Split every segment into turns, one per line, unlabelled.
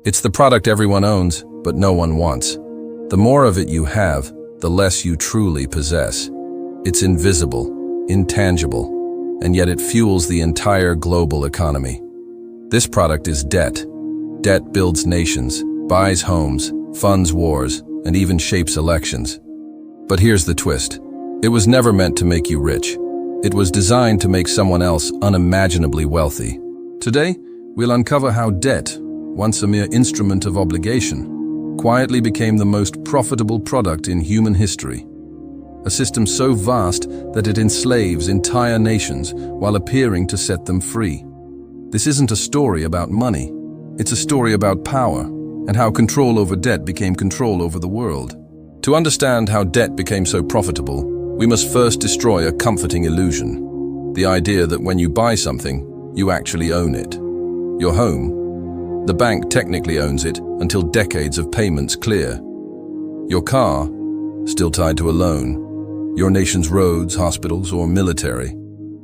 It's the product everyone owns, but no one wants. The more of it you have, the less you truly possess. It's invisible, intangible, and yet it fuels the entire global economy. This product is debt. Debt builds nations, buys homes, funds wars, and even shapes elections. But here's the twist. It was never meant to make you rich. It was designed to make someone else unimaginably wealthy. Today, we'll uncover how debt, once a mere instrument of obligation, quietly became the most profitable product in human history. A system so vast that it enslaves entire nations while appearing to set them free. This isn't a story about money. It's a story about power and how control over debt became control over the world. To understand how debt became so profitable, we must first destroy a comforting illusion. The idea that when you buy something, you actually own it. Your home. The bank technically owns it until decades of payments clear. Your car, still tied to a loan. Your nation's roads, hospitals, or military,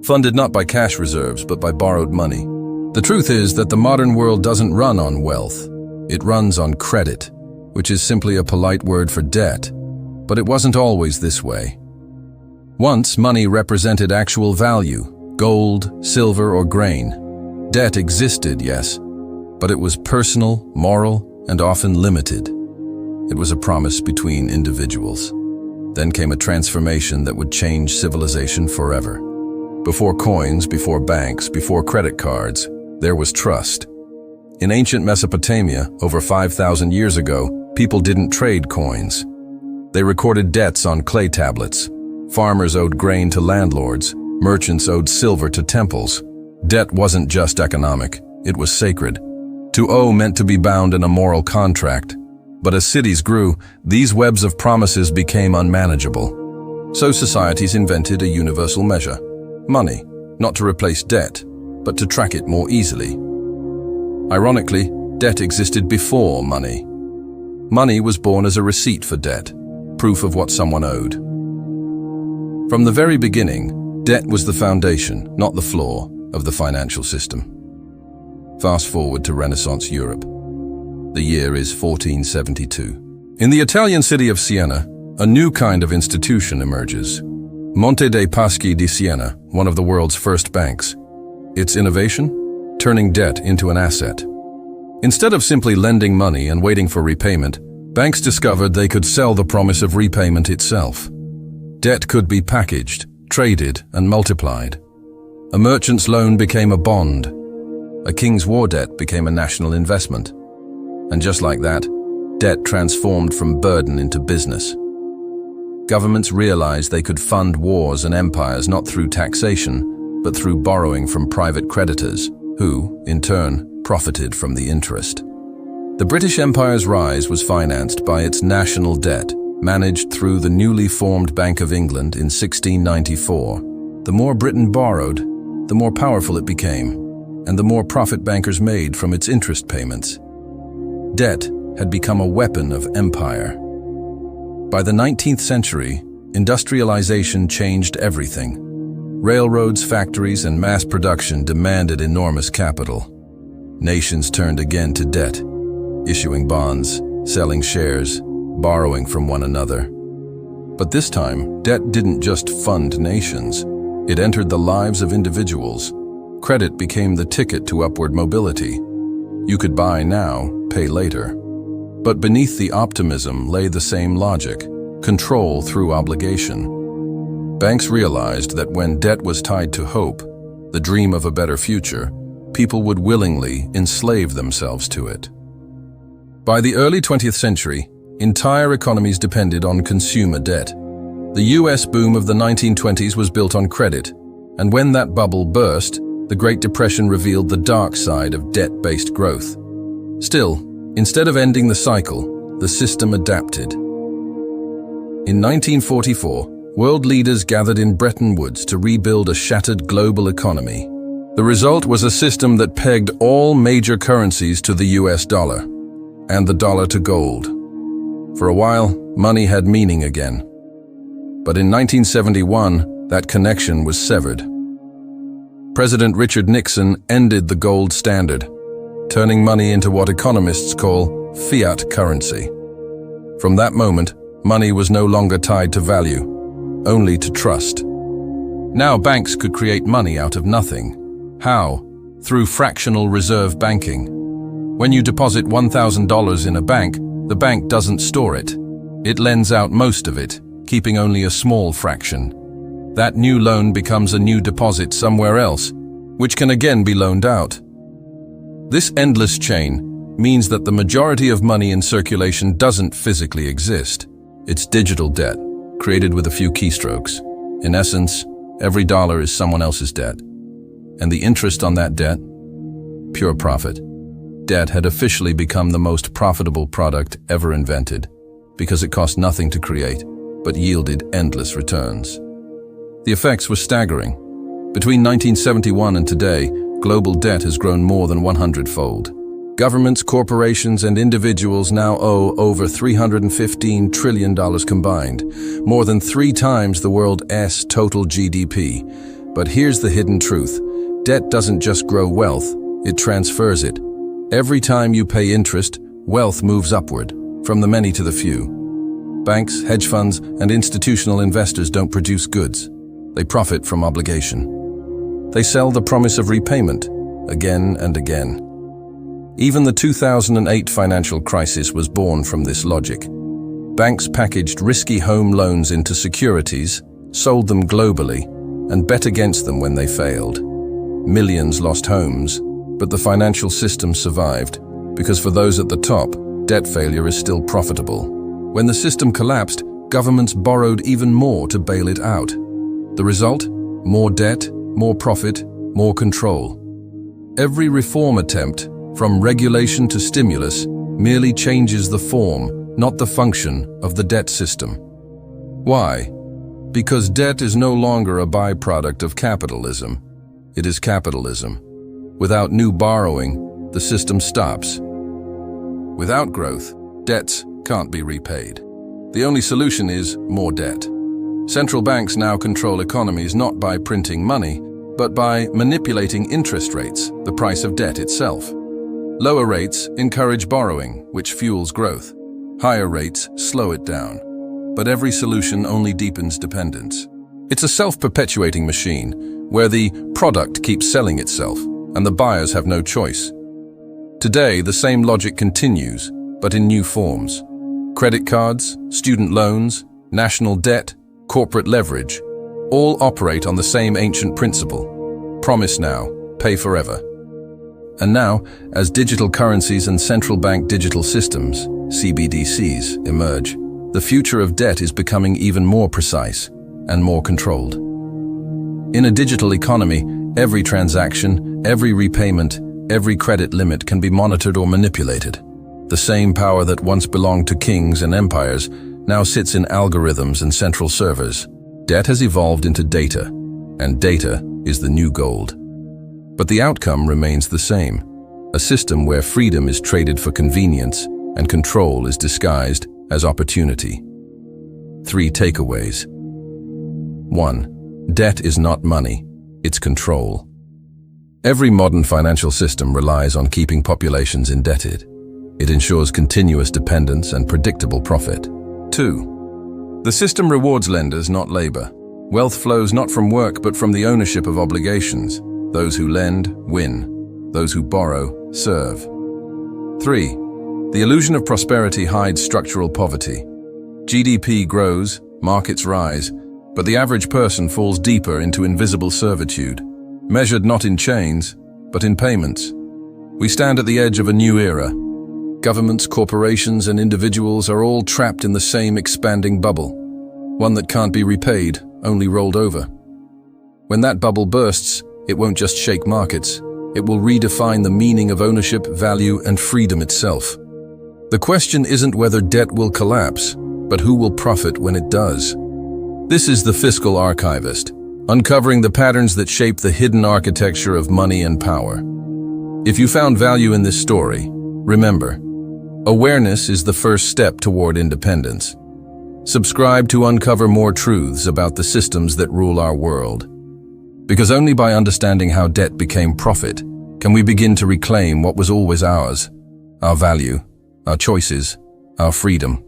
funded not by cash reserves but by borrowed money. The truth is that the modern world doesn't run on wealth. It runs on credit, which is simply a polite word for debt. But it wasn't always this way. Once, money represented actual value, gold, silver, or grain. Debt existed, yes, but it was personal, moral, and often limited. It was a promise between individuals. Then came a transformation that would change civilization forever. Before coins, before banks, before credit cards, there was trust. In ancient Mesopotamia, over 5,000 years ago, people didn't trade coins. They recorded debts on clay tablets. Farmers owed grain to landlords. Merchants owed silver to temples. Debt wasn't just economic, it was sacred. To owe meant to be bound in a moral contract. But as cities grew, these webs of promises became unmanageable. So societies invented a universal measure: money, not to replace debt, but to track it more easily. Ironically, debt existed before money. Money was born as a receipt for debt, proof of what someone owed. From the very beginning, debt was the foundation, not the floor, of the financial system. Fast forward to Renaissance Europe. The year is 1472. In the Italian city of Siena, a new kind of institution emerges. Monte dei Paschi di Siena, one of the world's first banks. Its innovation? Turning debt into an asset. Instead of simply lending money and waiting for repayment, banks discovered they could sell the promise of repayment itself. Debt could be packaged, traded, and multiplied. A merchant's loan became a bond. A king's war debt became a national investment. And just like that, debt transformed from burden into business. Governments realized they could fund wars and empires not through taxation, but through borrowing from private creditors, who, in turn, profited from the interest. The British Empire's rise was financed by its national debt, managed through the newly formed Bank of England in 1694. The more Britain borrowed, the more powerful it became, and the more profit bankers made from its interest payments. Debt had become a weapon of empire. By the 19th century, industrialization changed everything. Railroads, factories, and mass production demanded enormous capital. Nations turned again to debt, issuing bonds, selling shares, borrowing from one another. But this time, debt didn't just fund nations. It entered the lives of individuals. Credit became the ticket to upward mobility. You could buy now, pay later. But beneath the optimism lay the same logic: control through obligation. Banks realized that when debt was tied to hope, the dream of a better future, people would willingly enslave themselves to it. By the early 20th century, entire economies depended on consumer debt. The US boom of the 1920s was built on credit, and when that bubble burst, the Great Depression revealed the dark side of debt-based growth. Still, instead of ending the cycle, the system adapted. In 1944, world leaders gathered in Bretton Woods to rebuild a shattered global economy. The result was a system that pegged all major currencies to the US dollar, and the dollar to gold. For a while, money had meaning again. But in 1971, that connection was severed. President Richard Nixon ended the gold standard. turning money into what economists call fiat currency. From that moment, money was no longer tied to value, only to trust. Now banks could create money out of nothing. How? Through fractional reserve banking. When you deposit $1,000 in a bank, the bank doesn't store it. It lends out most of it, keeping only a small fraction. That new loan becomes a new deposit somewhere else, which can again be loaned out. This endless chain means that the majority of money in circulation doesn't physically exist. It's digital debt, created with a few keystrokes. In essence, every dollar is someone else's debt. And the interest on that debt? Pure profit. Debt had officially become the most profitable product ever invented, because it cost nothing to create, but yielded endless returns. The effects were staggering. Between 1971 and today, global debt has grown more than 100-fold. Governments, corporations, and individuals now owe over $315 trillion combined, more than 3 times the world's total GDP. But here's the hidden truth. Debt doesn't just grow wealth, it transfers it. Every time you pay interest, wealth moves upward, from the many to the few. Banks, hedge funds, and institutional investors don't produce goods. They profit from obligation. They sell the promise of repayment, again and again. Even the 2008 financial crisis was born from this logic. Banks packaged risky home loans into securities, sold them globally, and bet against them when they failed. Millions lost homes, but the financial system survived, because for those at the top, debt failure is still profitable. When the system collapsed, governments borrowed even more to bail it out. The result? More debt, more profit, more control. Every reform attempt, from regulation to stimulus, merely changes the form, not the function, of the debt system. Why? Because debt is no longer a byproduct of capitalism. It is capitalism. Without new borrowing, the system stops. Without growth, debts can't be repaid. The only solution is more debt. Central banks now control economies not by printing money, but by manipulating interest rates, the price of debt itself. Lower rates encourage borrowing, which fuels growth. Higher rates slow it down. But every solution only deepens dependence. It's a self-perpetuating machine, where the product keeps selling itself, and the buyers have no choice. Today, the same logic continues, but in new forms. Credit cards, student loans, national debt, corporate leverage, all operate on the same ancient principle. Promise now, pay forever. And now, as digital currencies and central bank digital systems, CBDCs, emerge, the future of debt is becoming even more precise and more controlled. In a digital economy, every transaction, every repayment, every credit limit can be monitored or manipulated. The same power that once belonged to kings and empires now sits in algorithms and central servers. Debt has evolved into data, and data is the new gold. But the outcome remains the same, a system where freedom is traded for convenience and control is disguised as opportunity. 3 takeaways. 1. Debt is not money, it's control. Every modern financial system relies on keeping populations indebted. It ensures continuous dependence and predictable profit. 2. The system rewards lenders, not labor. Wealth flows not from work but from the ownership of obligations. Those who lend, win. Those who borrow, serve. 3. The illusion of prosperity hides structural poverty. GDP grows, markets rise, but the average person falls deeper into invisible servitude, measured not in chains, but in payments. We stand at the edge of a new era. Governments, corporations, and individuals are all trapped in the same expanding bubble, one that can't be repaid, only rolled over. When that bubble bursts, it won't just shake markets, it will redefine the meaning of ownership, value, and freedom itself. The question isn't whether debt will collapse, but who will profit when it does. This is the Fiscal Archivist, uncovering the patterns that shape the hidden architecture of money and power. If you found value in this story, remember, awareness is the first step toward independence. Subscribe to uncover more truths about the systems that rule our world. Because only by understanding how debt became profit can and we begin to reclaim what was always ours: our value, our choices, our freedom.